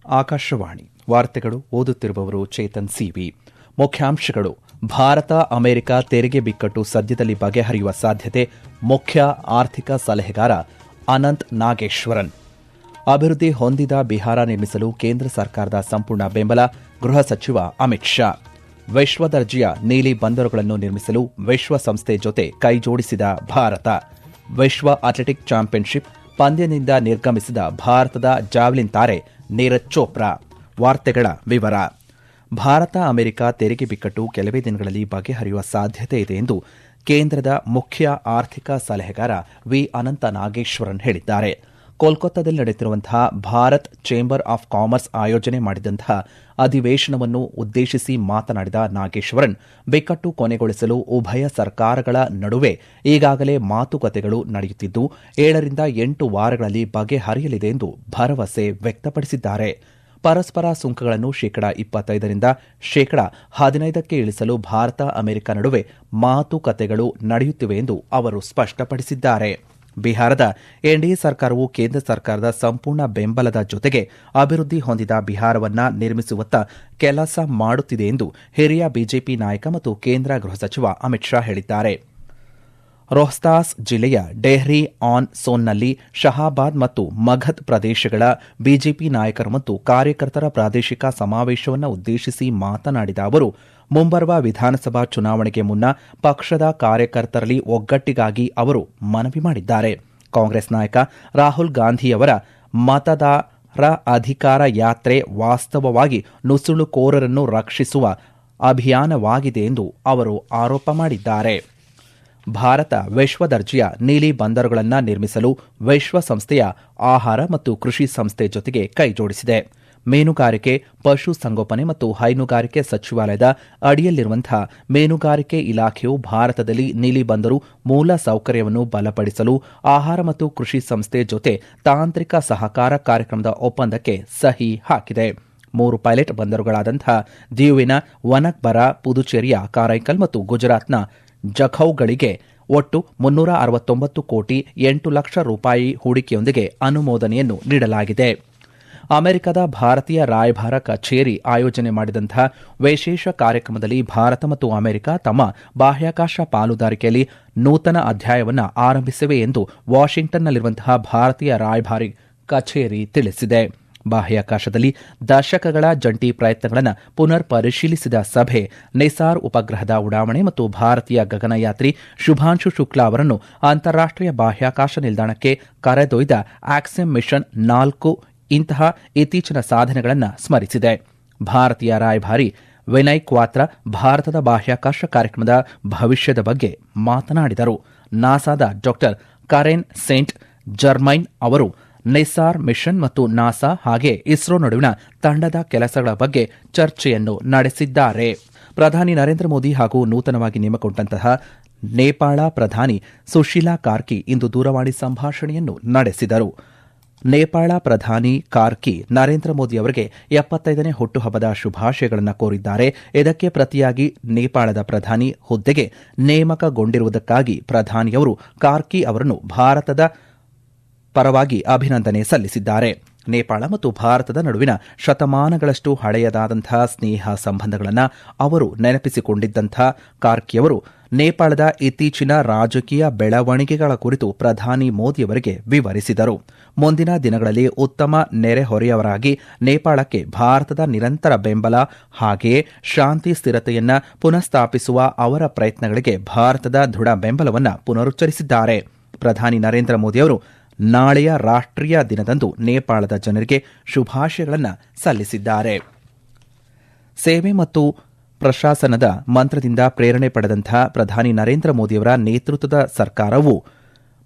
ಆಕಾಶವಾಣಿ ವಾರ್ತೆಗಳು ಓದುತ್ತಿರುವವರು ಚೇತನ್ ಸಿವಿ. ಮುಖ್ಯಾಂಶಗಳು: ಭಾರತ ಅಮೆರಿಕ ತೆರಿಗೆ ಬಿಕ್ಕಟ್ಟು ಸದ್ಯದಲ್ಲಿ ಬಗೆಹರಿಯುವ ಸಾಧ್ಯತೆ, ಮುಖ್ಯ ಆರ್ಥಿಕ ಸಲಹೆಗಾರ ಅನಂತ್ ನಾಗೇಶ್ವರನ್. ಅಭಿವೃದ್ಧಿ ಹೊಂದಿದ ಬಿಹಾರ ನಿರ್ಮಿಸಲು ಕೇಂದ್ರ ಸರ್ಕಾರದ ಸಂಪೂರ್ಣ ಬೆಂಬಲ, ಗೃಹ ಸಚಿವ ಅಮಿತ್ ಶಾ. ವಿಶ್ವದರ್ಜೆಯ ನೀಲಿ ಬಂದರುಗಳನ್ನು ನಿರ್ಮಿಸಲು ವಿಶ್ವಸಂಸ್ಥೆ ಜೊತೆ ಕೈಜೋಡಿಸಿದ ಭಾರತ. ವಿಶ್ವ ಅಥ್ಲೆಟಿಕ್ ಚಾಂಪಿಯನ್ಶಿಪ್ ಪಂದ್ಯದಿಂದ ನಿರ್ಗಮಿಸಿದ ಭಾರತದ ಜಾವೆಲಿನ್ ತಾರೆ ನೀರಜ್ ಚೋಪ್ರಾ. ವಾರ್ತೆಗಳ ವಿವರ. ಭಾರತ ಅಮೆರಿಕ ತೆರಿಗೆ ಬಿಕ್ಕಟ್ಟು ಕೆಲವೇ ದಿನಗಳಲ್ಲಿ ಬಗೆಹರಿಯುವ ಸಾಧ್ಯತೆ ಇದೆ ಎಂದು ಕೇಂದ್ರದ ಮುಖ್ಯ ಆರ್ಥಿಕ ಸಲಹೆಗಾರ ವಿ ಅನಂತ ನಾಗೇಶ್ವರನ್ ಹೇಳಿದ್ದಾರೆ. ಕೋಲ್ಕತ್ತಾದಲ್ಲಿ ನಡೆಯುತ್ತಿರುವಂತಹ ಭಾರತ್ ಚೇಂಬರ್ ಆಫ್ ಕಾಮರ್ಸ್ ಆಯೋಜನೆ ಮಾಡಿದಂತಹ ಅಧಿವೇಶನವನ್ನು ಉದ್ದೇಶಿಸಿ ಮಾತನಾಡಿದ ನಾಗೇಶ್ವರನ್, ಬಿಕ್ಕಟ್ಟು ಕೊನೆಗೊಳಿಸಲು ಉಭಯ ಸರ್ಕಾರಗಳ ನಡುವೆ ಈಗಾಗಲೇ ಮಾತುಕತೆಗಳು ನಡೆಯುತ್ತಿದ್ದು 7-8 ವಾರಗಳಲ್ಲಿ ಬಗೆಹರಿಯಲಿದೆ ಎಂದು ಭರವಸೆ ವ್ಯಕ್ತಪಡಿಸಿದ್ದಾರೆ. ಪರಸ್ಪರ ಸುಂಕಗಳನ್ನು 25% ರಿಂದ 15% ಇಳಿಸಲು ಭಾರತ ಅಮೆರಿಕ ನಡುವೆ ಮಾತುಕತೆಗಳು ನಡೆಯುತ್ತಿವೆ ಎಂದು ಅವರು ಸ್ಪಷ್ಟಪಡಿಸಿದ್ದಾರೆ. ಬಿಹಾರದ ಎನ್ಡಿಎ ಸರ್ಕಾರವು ಕೇಂದ್ರ ಸರ್ಕಾರದ ಸಂಪೂರ್ಣ ಬೆಂಬಲದ ಜೊತೆಗೆ ಅಭಿವೃದ್ಧಿ ಹೊಂದಿದ ಬಿಹಾರವನ್ನ ನಿರ್ಮಿಸುವತ್ತ ಕೆಲಸ ಮಾಡುತ್ತಿದೆ ಎಂದು ಹಿರಿಯ ಬಿಜೆಪಿ ನಾಯಕ ಮತ್ತು ಕೇಂದ್ರ ಗೃಹ ಸಚಿವ ಅಮಿತ್ ಶಾ ಹೇಳಿದ್ದಾರೆ. ರೋಹ್ತಾಸ್ ಜಿಲ್ಲೆಯ ಡೆಹ್ರಿ ಆನ್ ಸೋನ್ನಲ್ಲಿ ಶಹಾಬಾದ್ ಮತ್ತು ಮಗಧ್ ಪ್ರದೇಶಗಳ ಬಿಜೆಪಿ ನಾಯಕರು ಮತ್ತು ಕಾರ್ಯಕರ್ತರ ಪ್ರಾದೇಶಿಕ ಸಮಾವೇಶವನ್ನು ಉದ್ದೇಶಿಸಿ ಮಾತನಾಡಿದ ಅವರು, ಮುಂಬರುವ ವಿಧಾನಸಭಾ ಚುನಾವಣೆಗೆ ಮುನ್ನ ಪಕ್ಷದ ಕಾರ್ಯಕರ್ತರಲ್ಲಿ ಒಗ್ಗಟ್ಟಿಗಾಗಿ ಅವರು ಮನವಿ ಮಾಡಿದ್ದಾರೆ. ಕಾಂಗ್ರೆಸ್ ನಾಯಕ ರಾಹುಲ್ ಗಾಂಧಿಯವರ ಮತದಾರ ಅಧಿಕಾರ ಯಾತ್ರೆ ವಾಸ್ತವವಾಗಿ ನುಸುಳುಕೋರರನ್ನು ರಕ್ಷಿಸುವ ಅಭಿಯಾನವಾಗಿದೆ ಎಂದು ಅವರು ಆರೋಪ ಮಾಡಿದ್ದಾರೆ. ಭಾರತ ವಿಶ್ವದರ್ಜೆಯ ನೀಲಿ ಬಂದರುಗಳನ್ನು ನಿರ್ಮಿಸಲು ವಿಶ್ವಸಂಸ್ಥೆಯ ಆಹಾರ ಮತ್ತು ಕೃಷಿ ಸಂಸ್ಥೆ ಜೊತೆಗೆ ಕೈಜೋಡಿಸಿದೆ. ಮೀನುಗಾರಿಕೆ, ಪಶು ಸಂಗೋಪನೆ ಮತ್ತು ಹೈನುಗಾರಿಕೆ ಸಚಿವಾಲಯದ ಅಡಿಯಲ್ಲಿರುವಂತಹ ಮೀನುಗಾರಿಕೆ ಇಲಾಖೆಯು ಭಾರತದಲ್ಲಿ ನೀಲಿ ಬಂದರು ಮೂಲ ಸೌಕರ್ಯವನ್ನು ಬಲಪಡಿಸಲು ಆಹಾರ ಮತ್ತು ಕೃಷಿ ಸಂಸ್ಥೆ ಜೊತೆ ತಾಂತ್ರಿಕ ಸಹಕಾರ ಕಾರ್ಯಕ್ರಮದ ಒಪ್ಪಂದಕ್ಕೆ ಸಹಿ ಹಾಕಿದೆ. 3 ಪೈಲಟ್ ಬಂದರುಗಳಾದಂತಹ ದಿಯುವಿನ ವನಕ್ಬರ, ಪುದುಚೇರಿಯ ಕಾರೈಕಲ್ ಮತ್ತು ಗುಜರಾತ್ನ ಜಖೌಗಳಿಗೆ ಒಟ್ಟು 369 ಕೋಟಿ 8 ಲಕ್ಷ ರೂಪಾಯಿ ಹೂಡಿಕೆಯೊಂದಿಗೆ ಅನುಮೋದನೆಯನ್ನು ನೀಡಲಾಗಿದೆ. ಅಮೆರಿಕದ ಭಾರತೀಯ ರಾಯಭಾರ ಕಚೇರಿ ಆಯೋಜನೆ ಮಾಡಿದಂತಹ ವಿಶೇಷ ಕಾರ್ಯಕ್ರಮದಲ್ಲಿ ಭಾರತ ಮತ್ತು ಅಮೆರಿಕ ತಮ್ಮ ಬಾಹ್ಯಾಕಾಶ ಪಾಲುದಾರಿಕೆಯಲ್ಲಿ ನೂತನ ಅಧ್ಯಾಯವನ್ನು ಆರಂಭಿಸಿವೆ ಎಂದು ವಾಷಿಂಗ್ಟನ್ನಲ್ಲಿರುವಂತಹ ಭಾರತೀಯ ರಾಯಭಾರಿ ಕಚೇರಿ ತಿಳಿಸಿದೆ. ಬಾಹ್ಯಾಕಾಶದಲ್ಲಿ ದಶಕಗಳ ಜಂಟಿ ಪ್ರಯತ್ನಗಳನ್ನು ಪುನರ್ ಪರಿಶೀಲಿಸಿದ ಸಭೆ ನಿಸಾರ್ ಉಪಗ್ರಹದ ಉಡಾವಣೆ ಮತ್ತು ಭಾರತೀಯ ಗಗನಯಾತ್ರಿ ಶುಭಾಂಶು ಶುಕ್ಲಾ ಅವರನ್ನು ಅಂತಾರಾಷ್ಟೀಯ ಬಾಹ್ಯಾಕಾಶ ನಿಲ್ದಾಣಕ್ಕೆ ಕರೆದೊಯ್ದ ಆಕ್ಸಿಮ್ ಮಿಷನ್ 4 ಇಂತಹ ಇತ್ತೀಚಿನ ಸಾಧನೆಗಳನ್ನು ಸ್ಮರಿಸಿದೆ. ಭಾರತೀಯ ರಾಯಭಾರಿ ವಿನಯ್ ಕ್ವಾತ್ರ ಭಾರತದ ಬಾಹ್ಯಾಕಾಶ ಕಾರ್ಯಕ್ರಮದ ಭವಿಷ್ಯದ ಬಗ್ಗೆ ಮಾತನಾಡಿದರು. ನಾಸಾದ ಡಾ ಕರೆನ್ ಸೇಂಟ್ ಜರ್ಮೈನ್ ಅವರು ನಿಸಾರ್ ಮಿಷನ್ ಮತ್ತು ನಾಸಾ ಹಾಗೆ ಇಸ್ರೋ ನಡುವಿನ ತಂಡದ ಕೆಲಸಗಳ ಬಗ್ಗೆ ಚರ್ಚೆಯನ್ನು ನಡೆಸಿದ್ದಾರೆ. ಪ್ರಧಾನಿ ನರೇಂದ್ರ ಮೋದಿ ಹಾಗೂ ನೂತನವಾಗಿ ನೇಮಕಗೊಂಡಂತಹ ನೇಪಾಳ ಪ್ರಧಾನಿ ಸುಶೀಲಾ ಕಾರ್ಕಿ ಇಂದು ದೂರವಾಣಿ ಸಂಭಾಷಣೆಯನ್ನು ನಡೆಸಿದರು. ನೇಪಾಳ ಪ್ರಧಾನಿ ಕಾರ್ಕಿ ನರೇಂದ್ರ ಮೋದಿ ಅವರಿಗೆ 75ನೇ ಹುಟ್ಟುಹಬ್ಬದ ಶುಭಾಶಯಗಳನ್ನು ಕೋರಿದ್ದಾರೆ. ಇದಕ್ಕೆ ಪ್ರತಿಯಾಗಿ ನೇಪಾಳದ ಪ್ರಧಾನಿ ಹುದ್ದೆಗೆ ನೇಮಕಗೊಂಡಿರುವುದಕ್ಕಾಗಿ ಪ್ರಧಾನಿಯವರು ಕಾರ್ಕಿ ಅವರನ್ನು ಭಾರತದ ಪರವಾಗಿ ಅಭಿನಂದನೆ ಸಲ್ಲಿಸಿದ್ದಾರೆ. ನೇಪಾಳ ಮತ್ತು ಭಾರತದ ನಡುವಿನ ಶತಮಾನಗಳಷ್ಟು ಹಳೆಯದಾದಂತಹ ಸ್ನೇಹ ಸಂಬಂಧಗಳನ್ನು ಅವರು ನೆನಪಿಸಿಕೊಂಡಿದ್ದಂತಹ ಕಾರ್ಕಿಯವರು ನೇಪಾಳದ ಇತ್ತೀಚಿನ ರಾಜಕೀಯ ಬೆಳವಣಿಗೆಗಳ ಕುರಿತು ಪ್ರಧಾನಿ ಮೋದಿಯವರಿಗೆ ವಿವರಿಸಿದರು. ಮುಂದಿನ ದಿನಗಳಲ್ಲಿ ಉತ್ತಮ ನೆರೆಹೊರೆಯವರಾಗಿ ನೇಪಾಳಕ್ಕೆ ಭಾರತದ ನಿರಂತರ ಬೆಂಬಲ ಹಾಗೆಯೇ ಶಾಂತಿ ಸ್ಥಿರತೆಯನ್ನು ಪುನಃಸ್ಥಾಪಿಸುವ ಅವರ ಪ್ರಯತ್ನಗಳಿಗೆ ಭಾರತದ ದೃಢ ಬೆಂಬಲವನ್ನು ಪುನರುಚ್ಚರಿಸಿದ್ದಾರೆ. ಪ್ರಧಾನಿ ನರೇಂದ್ರ ಮೋದಿಯವರು ನಾಳೆಯ ರಾಷ್ಟ್ರೀಯ ದಿನದಂದು ನೇಪಾಳದ ಜನರಿಗೆ ಶುಭಾಶಯಗಳನ್ನು ಸಲ್ಲಿಸಿದ್ದಾರೆ. ಸೇವೆ ಮತ್ತು ಪ್ರಶಾಸನದ ಮಂತ್ರದಿಂದ ಪ್ರೇರಣೆ ಪಡೆದಂತಹ ಪ್ರಧಾನಿ ನರೇಂದ್ರ ಮೋದಿಯವರ ನೇತೃತ್ವದ ಸರ್ಕಾರವು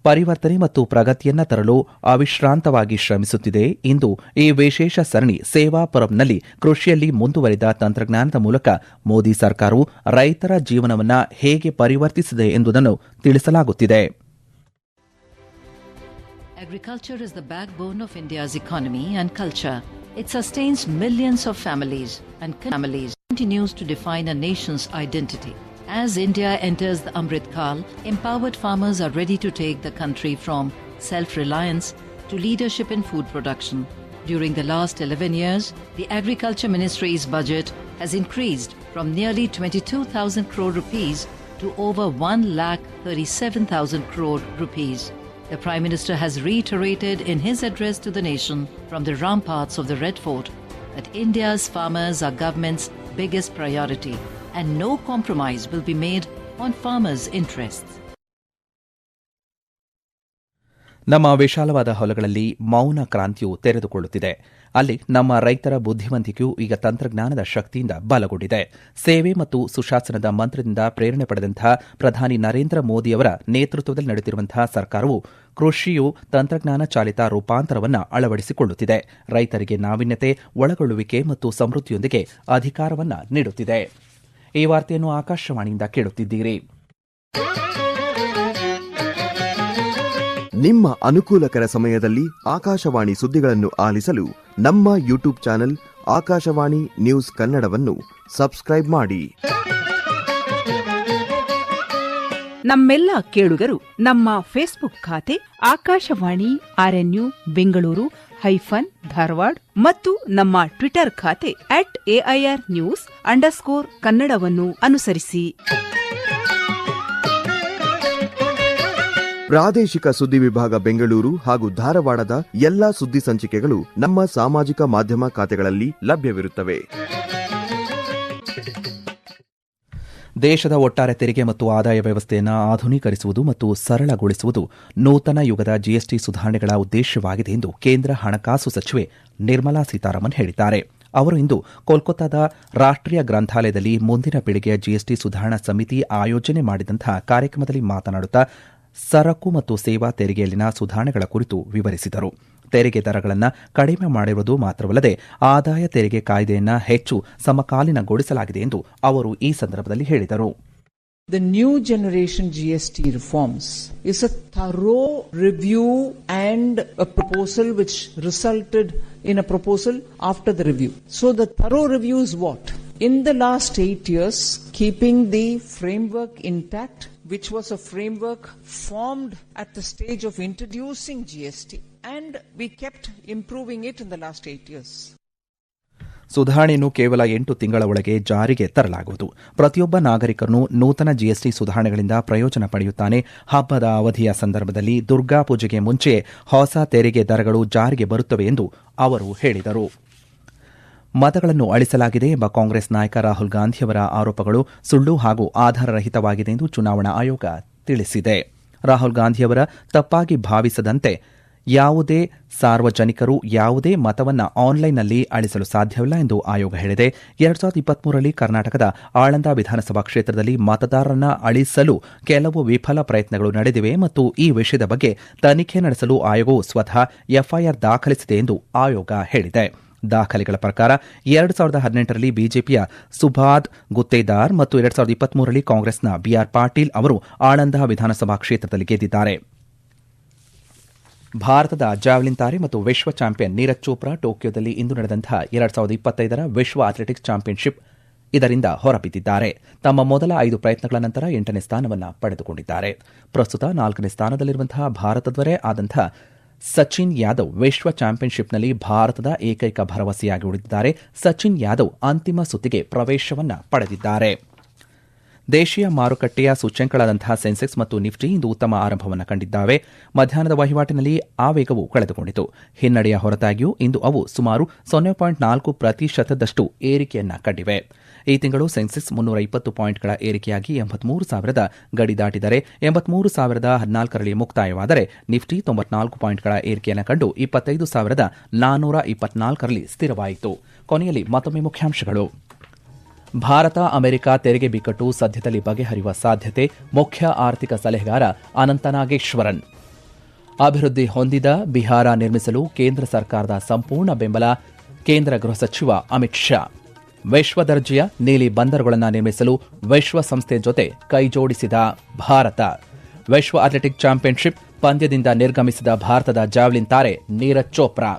ಪರಿವರ್ತನೆ ಮತ್ತು ಪ್ರಗತಿಯನ್ನು ತರಲು ಅವಿಶ್ರಾಂತವಾಗಿ ಶ್ರಮಿಸುತ್ತಿದೆ. ಇಂದು ಈ ವಿಶೇಷ ಸರಣಿ ಸೇವಾ ಪರ್ವ್ನಲ್ಲಿ ಕೃಷಿಯಲ್ಲಿ ಮುಂದುವರಿದ ತಂತ್ರಜ್ಞಾನದ ಮೂಲಕ ಮೋದಿ ಸರ್ಕಾರವು ರೈತರ ಜೀವನವನ್ನು ಹೇಗೆ ಪರಿವರ್ತಿಸಿದೆ ಎಂಬುದನ್ನು ತಿಳಿಸಲಾಗುತ್ತಿದೆ. Agriculture is the backbone of India's economy and culture. It sustains millions of families and continues to define a nation's identity. As India enters the Amrit Kal, empowered farmers are ready to take the country from self-reliance to leadership in food production. During the last 11 years, the Agriculture Ministry's budget has increased from nearly 22,000 crore rupees to over 1,37,000 crore rupees. The Prime Minister has reiterated in his address to the nation from the ramparts of the Red Fort that India's farmers are government's biggest priority and no compromise will be made on farmers' interests. ನಮ್ಮ ವಿಶಾಲವಾದ ಹೊಲಗಳಲ್ಲಿ ಮೌನ ಕ್ರಾಂತಿಯು ತೆರೆದುಕೊಳ್ಳುತ್ತಿದೆ. ಅಲ್ಲಿ ನಮ್ಮ ರೈತರ ಬುದ್ಧಿವಂತಿಕೆಯು ಈಗ ತಂತ್ರಜ್ಞಾನದ ಶಕ್ತಿಯಿಂದ ಬಲಗೊಂಡಿದೆ. ಸೇವೆ ಮತ್ತು ಸುಶಾಸನದ ಮಂತ್ರದಿಂದ ಪ್ರೇರಣೆ ಪಡೆದಂತಹ ಪ್ರಧಾನಿ ನರೇಂದ್ರ ಮೋದಿಯವರ ನೇತೃತ್ವದಲ್ಲಿ ನಡೆಯುತ್ತಿರುವಂತಹ ಸರ್ಕಾರವು ಕೃಷಿಯು ತಂತ್ರಜ್ಞಾನ ಚಾಲಿತ ರೂಪಾಂತರವನ್ನು ಅಳವಡಿಸಿಕೊಳ್ಳುತ್ತಿದೆ. ರೈತರಿಗೆ ನಾವೀನ್ಯತೆ, ಒಳಗೊಳ್ಳುವಿಕೆ ಮತ್ತು ಸಮೃದ್ಧಿಯೊಂದಿಗೆ ಅಧಿಕಾರವನ್ನು ನೀಡುತ್ತಿದೆ. ಈ ವಾರ್ತೆಯನ್ನು ಆಕಾಶವಾಣಿಯಿಂದ ಕೇಳುತ್ತಿದ್ದೀರಿ. ನಿಮ್ಮ ಅನುಕೂಲಕರ ಸಮಯದಲ್ಲಿ ಆಕಾಶವಾಣಿ ಸುದ್ದಿಗಳನ್ನು ಆಲಿಸಲು ನಮ್ಮ ಯೂಟ್ಯೂಬ್ ಚಾನೆಲ್ ಆಕಾಶವಾಣಿ ನ್ಯೂಸ್ ಕನ್ನಡವನ್ನು ಸಬ್ಸ್ಕ್ರೈಬ್ ಮಾಡಿ. ನಮ್ಮೆಲ್ಲ ಕೇಳುಗರು ನಮ್ಮ ಫೇಸ್ಬುಕ್ ಖಾತೆ ಆಕಾಶವಾಣಿ ಆರ್ಎನ್ಯು ಬೆಂಗಳೂರು ಧಾರವಾಡ ಮತ್ತು ನಮ್ಮ ಟ್ವಿಟರ್ ಖಾತೆ @AIR News _ಕನ್ನಡವನ್ನು ಅನುಸರಿಸಿ. ಪ್ರಾದೇಶಿಕ ಸುದ್ದಿ ವಿಭಾಗ ಬೆಂಗಳೂರು ಹಾಗೂ ಧಾರವಾಡದ ಎಲ್ಲಾ ಸುದ್ದಿ ಸಂಚಿಕೆಗಳು ನಮ್ಮ ಸಾಮಾಜಿಕ ಮಾಧ್ಯಮ ಖಾತೆಗಳಲ್ಲಿ ಲಭ್ಯವಿರುತ್ತವೆ. ದೇಶದ ಒಟ್ಟಾರೆ ತೆರಿಗೆ ಮತ್ತು ಆದಾಯ ವ್ಯವಸ್ಥೆಯನ್ನು ಆಧುನೀಕರಿಸುವುದು ಮತ್ತು ಸರಳಗೊಳಿಸುವುದು ನೂತನ ಯುಗದ ಜಿಎಸ್ಟಿ ಸುಧಾರಣೆಗಳ ಉದ್ದೇಶವಾಗಿದೆ ಎಂದು ಕೇಂದ್ರ ಹಣಕಾಸು ಸಚಿವೆ ನಿರ್ಮಲಾ ಸೀತಾರಾಮನ್ ಹೇಳಿದ್ದಾರೆ. ಅವರು ಇಂದು ಕೋಲ್ಕತ್ತಾದ ರಾಷ್ಟೀಯ ಗ್ರಂಥಾಲಯದಲ್ಲಿ ಮುಂದಿನ ಪೀಳಿಗೆಯ ಜಿಎಸ್ಟಿ ಸುಧಾರಣಾ ಸಮಿತಿ ಆಯೋಜನೆ ಮಾಡಿದಂತಹ ಕಾರ್ಯಕ್ರಮದಲ್ಲಿ ಮಾತನಾಡುತ್ತಾ ಸರಕು ಮತ್ತು ಸೇವಾ ತೆರಿಗೆಯಲ್ಲಿನ ಸುಧಾರಣೆಗಳ ಕುರಿತು ವಿವರಿಸಿದರು. ತೆರಿಗೆ ದರಗಳನ್ನು ಕಡಿಮೆ ಮಾಡಿರುವುದು ಮಾತ್ರವಲ್ಲದೆ ಆದಾಯ ತೆರಿಗೆ ಕಾಯ್ದೆಯನ್ನು ಹೆಚ್ಚು ಸಮಕಾಲೀನಗೊಳಿಸಲಾಗಿದೆ ಎಂದು ಅವರು ಈ ಸಂದರ್ಭದಲ್ಲಿ ಹೇಳಿದರು. The new generation GST reforms is a thorough review and a proposal which resulted in a proposal after the review. So the thorough review is what? In the last 8 years, keeping the framework intact, which was a framework formed at the stage of introducing GST, and we kept improving it in the last 8 years. ಸುಧಾರಣೆಯನ್ನು ಕೇವಲ 8 ತಿಂಗಳ ಒಳಗೆ ಜಾರಿಗೆ ತರಲಾಗುವುದು. ಪ್ರತಿಯೊಬ್ಬ ನಾಗರಿಕರನ್ನು ನೂತನ GST ಸುಧಾರಣೆಗಳಿಂದ ಪ್ರಯೋಜನ ಪಡೆಯುತ್ತಾನೆ. ಹಬ್ಬದ ಅವಧಿಯ ಸಂದರ್ಭದಲ್ಲಿ ದುರ್ಗಾ ಪೂಜೆಗೆ ಮುಂಚೆ ಹೊಸ ತೆರಿಗೆ ದರಗಳು ಜಾರಿಗೆ ಬರುತ್ತವೆ ಎಂದು ಅವರು ಹೇಳಿದರು. ಮತಗಳನ್ನು ಅಳಿಸಲಾಗಿದೆ ಎಂಬ ಕಾಂಗ್ರೆಸ್ ನಾಯಕ ರಾಹುಲ್ ಗಾಂಧಿಯವರ ಆರೋಪಗಳು ಸುಳ್ಳು ಹಾಗೂ ಆಧಾರರಹಿತವಾಗಿದೆ ಎಂದು ಚುನಾವಣಾ ಆಯೋಗ ತಿಳಿಸಿದೆ. ರಾಹುಲ್ ಗಾಂಧಿಯವರ ತಪ್ಪಾಗಿ ಭಾವಿಸದಂತೆ ಯಾವುದೇ ಸಾರ್ವಜನಿಕರು ಯಾವುದೇ ಮತವನ್ನು ಆನ್ಲೈನ್ನಲ್ಲಿ ಅಳಿಸಲು ಸಾಧ್ಯವಿಲ್ಲ ಎಂದು ಆಯೋಗ ಹೇಳಿದೆ. 2023ರಲ್ಲಿ ಕರ್ನಾಟಕದ ಆಳಂದ ವಿಧಾನಸಭಾ ಕ್ಷೇತ್ರದಲ್ಲಿ ಮತದಾರರನ್ನು ಅಳಿಸಲು ಕೆಲವು ವಿಫಲ ಪ್ರಯತ್ನಗಳು ನಡೆದಿವೆ ಮತ್ತು ಈ ವಿಷಯದ ಬಗ್ಗೆ ತನಿಖೆ ನಡೆಸಲು ಆಯೋಗವು ಸ್ವತಃ ಎಫ್ಐಆರ್ ದಾಖಲಿಸಿದೆ ಎಂದು ಆಯೋಗ ಹೇಳಿದೆ. ದಾಖಲೆಗಳ ಪ್ರಕಾರ 2018ರಲ್ಲಿ ಬಿಜೆಪಿಯ ಸುಭಾದ್ ಗುತ್ತೇದಾರ್ ಮತ್ತು 2023ರಲ್ಲಿ ಕಾಂಗ್ರೆಸ್ನ ಬಿಆರ್ ಪಾಟೀಲ್ ಅವರು ಆಳಂದ ವಿಧಾನಸಭಾ ಕ್ಷೇತ್ರದಲ್ಲಿ ಗೆದ್ದಿದ್ದಾರೆ. ಭಾರತದ ಜಾವೆಲಿನ್ ತಾರೆ ಮತ್ತು ವಿಶ್ವ ಚಾಂಪಿಯನ್ ನೀರಜ್ ಚೋಪ್ರಾ ಟೋಕಿಯೋದಲ್ಲಿ ಇಂದು ನಡೆದಂತಹ 2025ರ ವಿಶ್ವ ಅಥ್ಲೆಟಿಕ್ಸ್ ಚಾಂಪಿಯನ್ಶಿಪ್ ಇದರಿಂದ ಹೊರಬಿದ್ದಿದ್ದಾರೆ. ತಮ್ಮ ಮೊದಲ 5 ಪ್ರಯತ್ನಗಳ ನಂತರ 8ನೇ ಸ್ಥಾನವನ್ನು ಪಡೆದುಕೊಂಡಿದ್ದಾರೆ. ಪ್ರಸ್ತುತ 4ನೇ ಸ್ಥಾನದಲ್ಲಿರುವಂತಹ ಭಾರತದವರೇ ಆದಂತಹ ಸಚಿನ್ ಯಾದವ್ ವಿಶ್ವ ಚಾಂಪಿಯನ್ಶಿಪ್ನಲ್ಲಿ ಭಾರತದ ಏಕೈಕ ಭರವಸೆಯಾಗಿ ಉಳಿದಿದ್ದಾರೆ. ಸಚಿನ್ ಯಾದವ್ ಅಂತಿಮ ಸುತ್ತಿಗೆ ಪ್ರವೇಶವನ್ನು ಪಡೆದಿದ್ದಾರೆ. ದೇಶೀಯ ಮಾರುಕಟ್ಟೆಯ ಸೂಚ್ಯಂಕಗಳಾದಂತಹ ಸೆನ್ಸೆಕ್ಸ್ ಮತ್ತು ನಿಫ್ಟಿ ಇಂದು ಉತ್ತಮ ಆರಂಭವನ್ನು ಕಂಡಿದ್ದಾವೆ. ಮಧ್ಯಾಹ್ನದ ವಹಿವಾಟಿನಲ್ಲಿ ಆ ವೇಗವು ಕಳೆದುಕೊಂಡಿತು. ಹಿನ್ನಡೆಯ ಹೊರತಾಗಿಯೂ ಇಂದು ಅವು ಸುಮಾರು 0.4% ಏರಿಕೆಯನ್ನು ಕಂಡಿವೆ. ಈ ತಿಂಗಳು ಸೆನ್ಸೆಕ್ಸ್ 320 ಪಾಯಿಂಟ್ಗಳ ಏರಿಕೆಯಾಗಿ 83,000ದ ಗಡಿ ದಾಟಿದರೆ 83,014ರಲ್ಲಿ ಮುಕ್ತಾಯವಾದರೆ ನಿಫ್ಟಿ 94 ಪಾಯಿಂಟ್ಗಳ ಏರಿಕೆಯನ್ನು ಕಂಡು 25,424ರಲ್ಲಿ ಸ್ಥಿರವಾಯಿತು. ಕೊನೆಯಲ್ಲಿ ಮತ್ತೊಮ್ಮೆ ಮುಖ್ಯಾಂಶಗಳು. ಭಾರತ ಅಮೆರಿಕ ತೆರಿಗೆ ಬಿಕ್ಕಟ್ಟು ಸದ್ಯದಲ್ಲಿ ಬಗೆಹರಿಯುವ ಸಾಧ್ಯತೆ, ಮುಖ್ಯ ಆರ್ಥಿಕ ಸಲಹೆಗಾರ ಅನಂತ ನಾಗೇಶ್ವರನ್. ಅಭಿವೃದ್ಧಿ ಹೊಂದಿದ ಬಿಹಾರ ನಿರ್ಮಿಸಲು ಕೇಂದ್ರ ಸರ್ಕಾರದ ಸಂಪೂರ್ಣ ಬೆಂಬಲ, ಕೇಂದ್ರ ಗೃಹ ಸಚಿವ ಅಮಿತ್ ಶಾ. ವಿಶ್ವ ದರ್ಜೆಯ ನೀಲಿ ಬಂದರುಗಳನ್ನು ನಿರ್ಮಿಸಲು ವಿಶ್ವಸಂಸ್ಥೆ ಜೊತೆ ಕೈಜೋಡಿಸಿದ ಭಾರತ. ವಿಶ್ವ ಅಥ್ಲೆಟಿಕ್ ಚಾಂಪಿಯನ್ಶಿಪ್ ಪಂದ್ಯದಿಂದ ನಿರ್ಗಮಿಸಿದ ಭಾರತದ ಜಾವೆಲಿನ್ ತಾರೆ ನೀರಜ್ ಚೋಪ್ರಾ.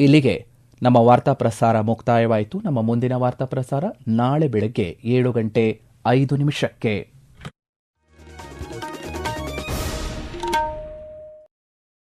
ಇಲ್ಲಿಗೆ ನಮ್ಮ ವಾರ್ತಾ ಪ್ರಸಾರ ಮುಕ್ತಾಯವಾಯಿತು. ನಮ್ಮ ಮುಂದಿನ ವಾರ್ತಾ ಪ್ರಸಾರ ನಾಳೆ ಬೆಳಗ್ಗೆ 7:05